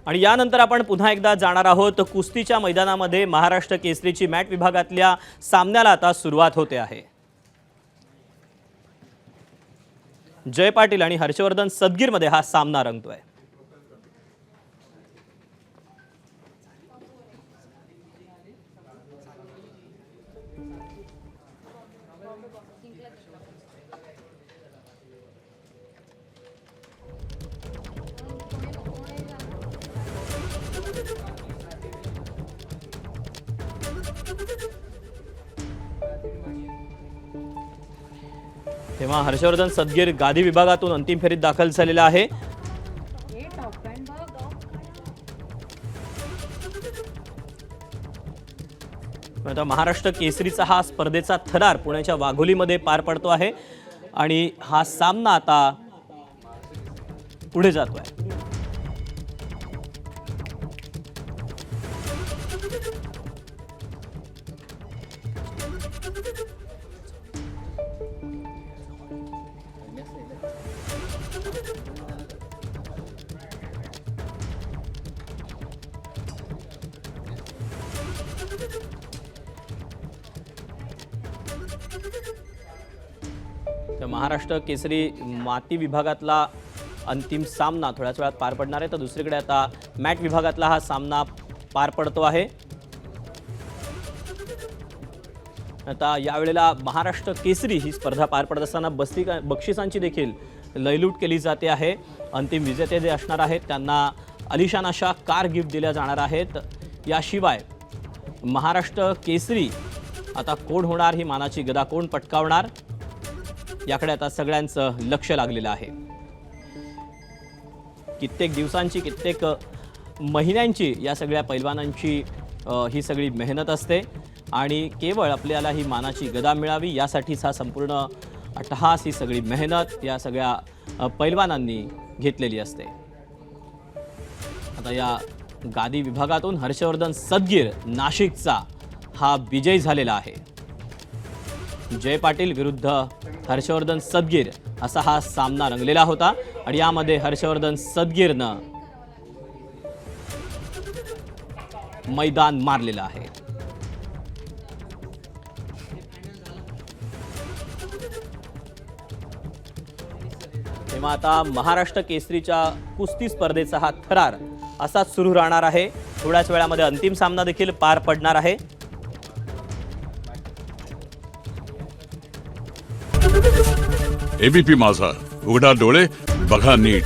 आणि यानंतर आपण पुन्हा एकदा जाणार आहोत कुस्तीच्या मैदानामध्ये। महाराष्ट्र केसरीची मॅट विभागातल्या सामन्याला आता सुरुवात होते आहे। जय पाटील आणि हर्षवर्धन सदगीर मध्ये हा सामना रंगतोय। तेव्हा हर्षवर्धन सदगीर गादी विभागातून अंतिम फेरीत दाखल झालेला आहे। आता महाराष्ट्र केसरीचा हा स्पर्धेचा थरार पुण्याच्या वाघोलीमध्ये पार पडतो आहे आणि हा सामना आता पुढे जातोय। महाराष्ट्र केसरी माती विभागातला अंतिम सामना थोड्याच वेळात पार पडणार आहे, तर दुसरीकडे आता मॅट विभागातला हा सामना पार पडतो आहे। आता यावेळेला महाराष्ट्र केसरी ही स्पर्धा पार पडत असताना बक्षिसांची देखील लयलूट केली जाते आहे। अंतिम विजेते जे असणार आहेत त्यांना अलिशान अशा कार गिफ्ट दिल्या जाणार आहेत। याशिवाय महाराष्ट्र केसरी आता कोण होणार, ही मानाची गदा कोण पटकावणार, याकडे आता सगळ्यांचं लक्ष लागलेलं आहे। कित्येक दिवसांची, कित्येक महिन्यांची या सगळ्या पैलवानांची ही सगळी मेहनत असते आणि केवळ आपल्याला ही मानाची गदा मिळावी यासाठीच हा संपूर्ण अट्टहास, ही सगळी मेहनत या सगळ्या पैलवानांनी घेतलेली असते। आता या गादी विभागातून हर्षवर्धन सदगीर नाशिकचा हा विजय झालेला आहे। जय पाटील विरुद्ध हर्षवर्धन सदगीर असा हा सामना रंगलेला होता आणि यामध्ये हर्षवर्धन सदगीरनं मैदान मारलेलं आहे। तेव्हा आता महाराष्ट्र केसरीच्या कुस्ती स्पर्धेचा हा थरार असाच सुरू राहणार आहे। थोड्याच वेळामध्ये अंतिम सामना देखील पार पडणार आहे। एबीपी माझा, उघडा डोळे बघा नीट।